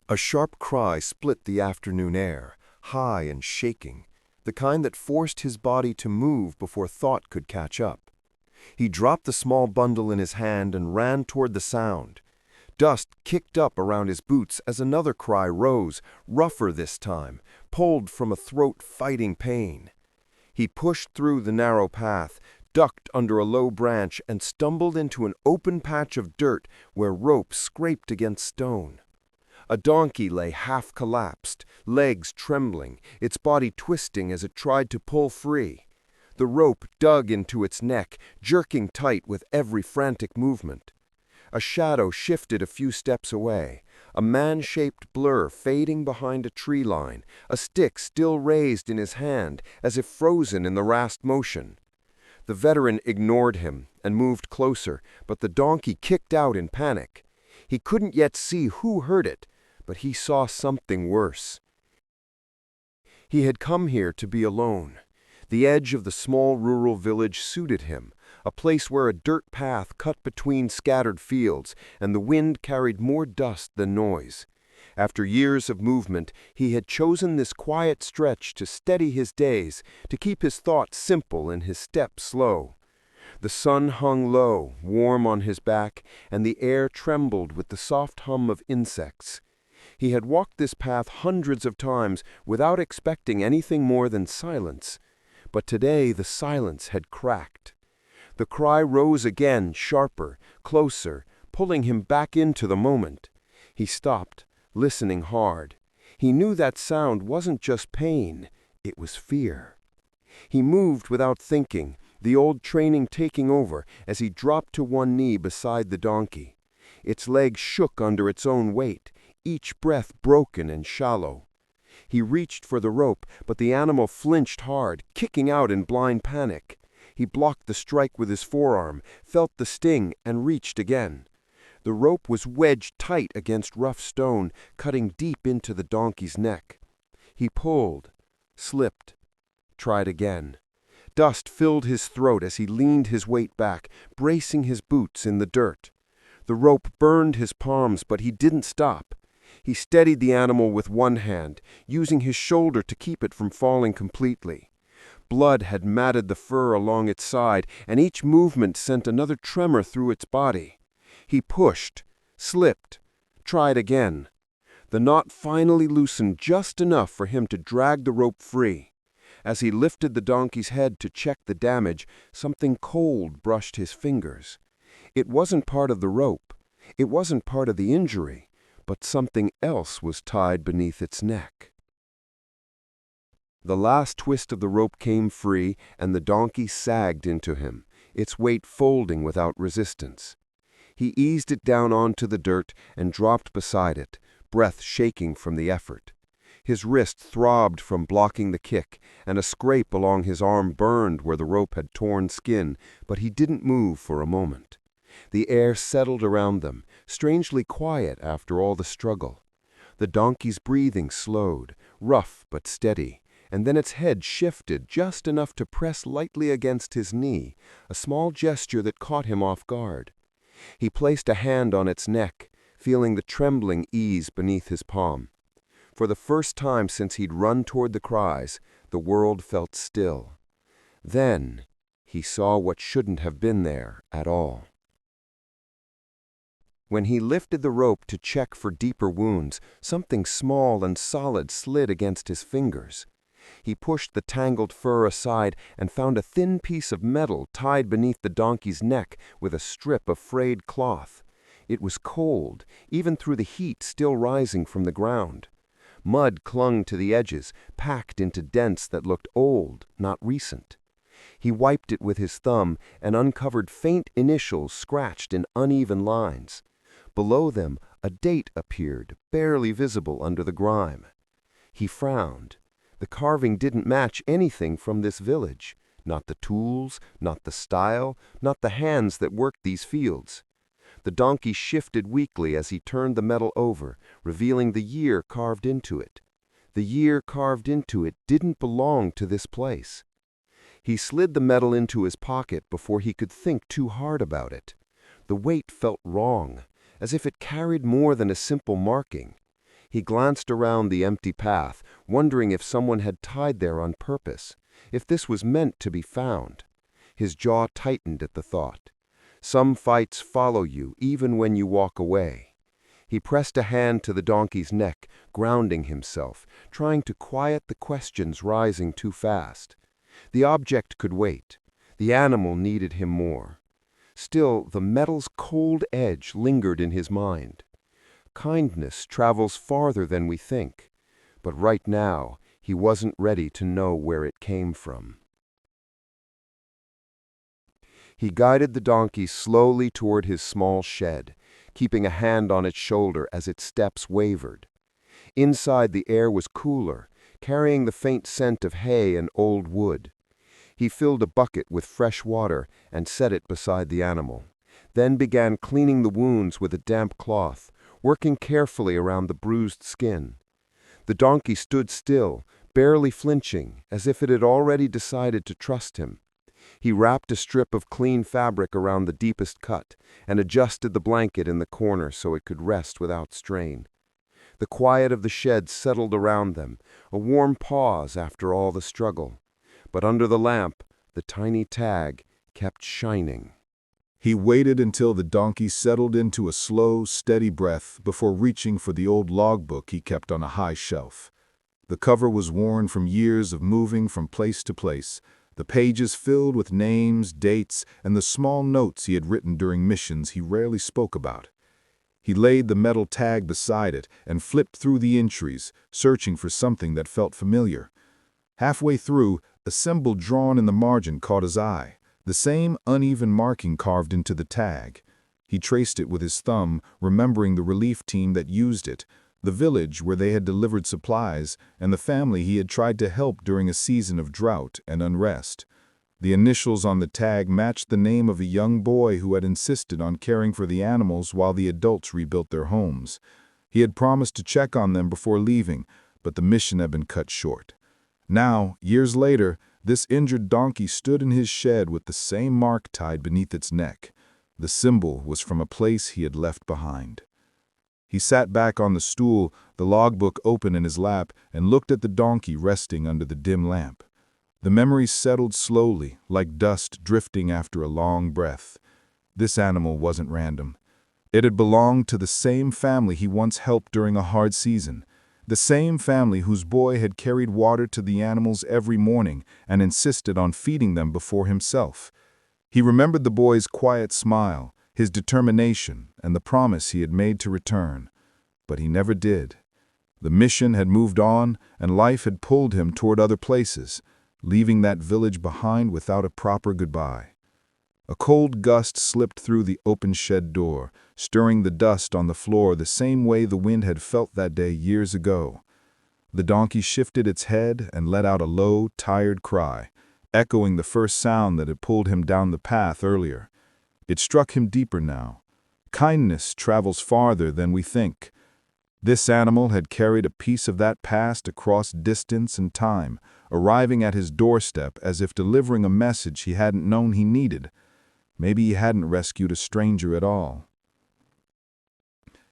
A sharp cry split the afternoon air, high and shaking, the kind that forced his body to move before thought could catch up. He dropped the small bundle in his hand and ran toward the sound. Dust kicked up around his boots as another cry rose, rougher this time, pulled from a throat fighting pain. He pushed through the narrow path, ducked under a low branch, and stumbled into an open patch of dirt where rope scraped against stone. A donkey lay half-collapsed, legs trembling, its body twisting as it tried to pull free. The rope dug into its neck, jerking tight with every frantic movement. A shadow shifted a few steps away, a man-shaped blur fading behind a tree line, a stick still raised in his hand as if frozen in the last motion. The veteran ignored him and moved closer, but the donkey kicked out in panic. He couldn't yet see who heard it, but he saw something worse. He had come here to be alone. The edge of the small rural village suited him, a place where a dirt path cut between scattered fields, and the wind carried more dust than noise. After years of movement, he had chosen this quiet stretch to steady his days, to keep his thoughts simple and his step slow. The sun hung low, warm on his back, and the air trembled with the soft hum of insects. He had walked this path hundreds of times without expecting anything more than silence. But today the silence had cracked. The cry rose again, sharper, closer, pulling him back into the moment. He stopped, listening hard. He knew that sound wasn't just pain, it was fear. He moved without thinking, the old training taking over as he dropped to one knee beside the donkey. Its legs shook under its own weight, each breath broken and shallow. He reached for the rope, but the animal flinched hard, kicking out in blind panic. He blocked the strike with his forearm, felt the sting, and reached again. The rope was wedged tight against rough stone, cutting deep into the donkey's neck. He pulled, slipped, tried again. Dust filled his throat as he leaned his weight back, bracing his boots in the dirt. The rope burned his palms, but he didn't stop. He steadied the animal with one hand, using his shoulder to keep it from falling completely. Blood had matted the fur along its side, and each movement sent another tremor through its body. He pushed, slipped, tried again. The knot finally loosened just enough for him to drag the rope free. As he lifted the donkey's head to check the damage, something cold brushed his fingers. It wasn't part of the rope. It wasn't part of the injury, but something else was tied beneath its neck. The last twist of the rope came free, and the donkey sagged into him, its weight folding without resistance. He eased it down onto the dirt and dropped beside it, breath shaking from the effort. His wrist throbbed from blocking the kick, and a scrape along his arm burned where the rope had torn skin, but he didn't move for a moment. The air settled around them, strangely quiet after all the struggle. The donkey's breathing slowed, rough but steady, and then its head shifted just enough to press lightly against his knee, a small gesture that caught him off guard. He placed a hand on its neck, feeling the trembling ease beneath his palm. For the first time since he'd run toward the cries, the world felt still. Then he saw what shouldn't have been there at all. When he lifted the rope to check for deeper wounds, something small and solid slid against his fingers. He pushed the tangled fur aside and found a thin piece of metal tied beneath the donkey's neck with a strip of frayed cloth. It was cold, even through the heat still rising from the ground. Mud clung to the edges, packed into dents that looked old, not recent. He wiped it with his thumb and uncovered faint initials scratched in uneven lines. Below them, a date appeared, barely visible under the grime. He frowned. The carving didn't match anything from this village. Not the tools, not the style, not the hands that worked these fields. The donkey shifted weakly as he turned the metal over, revealing the year carved into it. The year carved into it didn't belong to this place. He slid the metal into his pocket before he could think too hard about it. The weight felt wrong, as if it carried more than a simple marking. He glanced around the empty path, wondering if someone had tied there on purpose, if this was meant to be found. His jaw tightened at the thought. Some fights follow you even when you walk away. He pressed a hand to the donkey's neck, grounding himself, trying to quiet the questions rising too fast. The object could wait. The animal needed him more. Still, the metal's cold edge lingered in his mind. Kindness travels farther than we think, but right now he wasn't ready to know where it came from. He guided the donkey slowly toward his small shed, keeping a hand on its shoulder as its steps wavered. Inside, the air was cooler, carrying the faint scent of hay and old wood. He filled a bucket with fresh water and set it beside the animal, then began cleaning the wounds with a damp cloth, working carefully around the bruised skin. The donkey stood still, barely flinching, as if it had already decided to trust him. He wrapped a strip of clean fabric around the deepest cut and adjusted the blanket in the corner so it could rest without strain. The quiet of the shed settled around them, a warm pause after all the struggle. But under the lamp, the tiny tag kept shining. He waited until the donkey settled into a slow, steady breath before reaching for the old logbook he kept on a high shelf. The cover was worn from years of moving from place to place, the pages filled with names, dates, and the small notes he had written during missions he rarely spoke about. He laid the metal tag beside it and flipped through the entries, searching for something that felt familiar. Halfway through, a symbol drawn in the margin caught his eye, the same uneven marking carved into the tag. He traced it with his thumb, remembering the relief team that used it, the village where they had delivered supplies, and the family he had tried to help during a season of drought and unrest. The initials on the tag matched the name of a young boy who had insisted on caring for the animals while the adults rebuilt their homes. He had promised to check on them before leaving, but the mission had been cut short. Now, years later, this injured donkey stood in his shed with the same mark tied beneath its neck. The symbol was from a place he had left behind. He sat back on the stool, the logbook open in his lap, and looked at the donkey resting under the dim lamp. The memories settled slowly, like dust drifting after a long breath. This animal wasn't random. It had belonged to the same family he once helped during a hard season, the same family whose boy had carried water to the animals every morning and insisted on feeding them before himself. He remembered the boy's quiet smile, his determination, and the promise he had made to return. But he never did. The mission had moved on, and life had pulled him toward other places, leaving that village behind without a proper goodbye. A cold gust slipped through the open shed door, stirring the dust on the floor the same way the wind had felt that day years ago. The donkey shifted its head and let out a low, tired cry, echoing the first sound that had pulled him down the path earlier. It struck him deeper now. Kindness travels farther than we think. This animal had carried a piece of that past across distance and time, arriving at his doorstep as if delivering a message he hadn't known he needed. Maybe he hadn't rescued a stranger at all.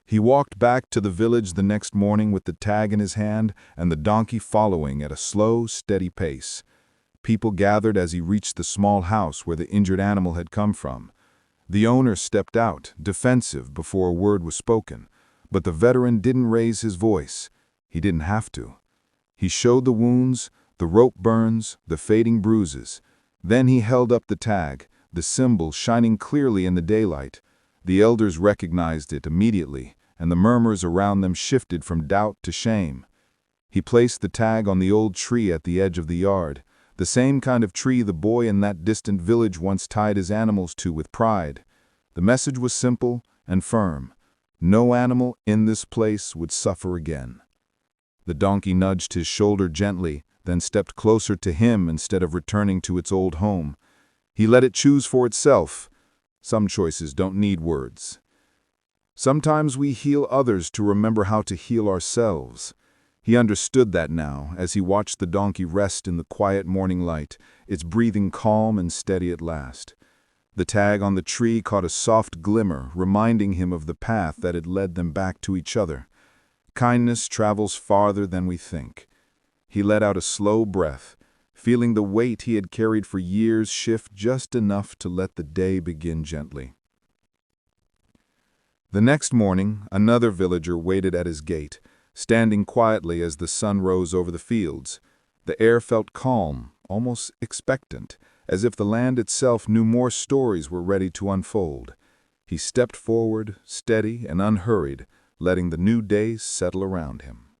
He walked back to the village the next morning with the tag in his hand and the donkey following at a slow, steady pace. People gathered as he reached the small house where the injured animal had come from. The owner stepped out, defensive, before a word was spoken, but the veteran didn't raise his voice. He didn't have to. He showed the wounds, the rope burns, the fading bruises. Then he held up the tag, the symbol shining clearly in the daylight. The elders recognized it immediately, and the murmurs around them shifted from doubt to shame. He placed the tag on the old tree at the edge of the yard, the same kind of tree the boy in that distant village once tied his animals to with pride. The message was simple and firm. No animal in this place would suffer again. The donkey nudged his shoulder gently, then stepped closer to him instead of returning to its old home. He let it choose for itself. Some choices don't need words. Sometimes we heal others to remember how to heal ourselves. He understood that now as he watched the donkey rest in the quiet morning light, its breathing calm and steady at last. The tag on the tree caught a soft glimmer, reminding him of the path that had led them back to each other. Kindness travels farther than we think. He let out a slow breath, feeling the weight he had carried for years shift just enough to let the day begin gently. The next morning, another villager waited at his gate, standing quietly as the sun rose over the fields. The air felt calm, almost expectant, as if the land itself knew more stories were ready to unfold. He stepped forward, steady and unhurried, letting the new day settle around him.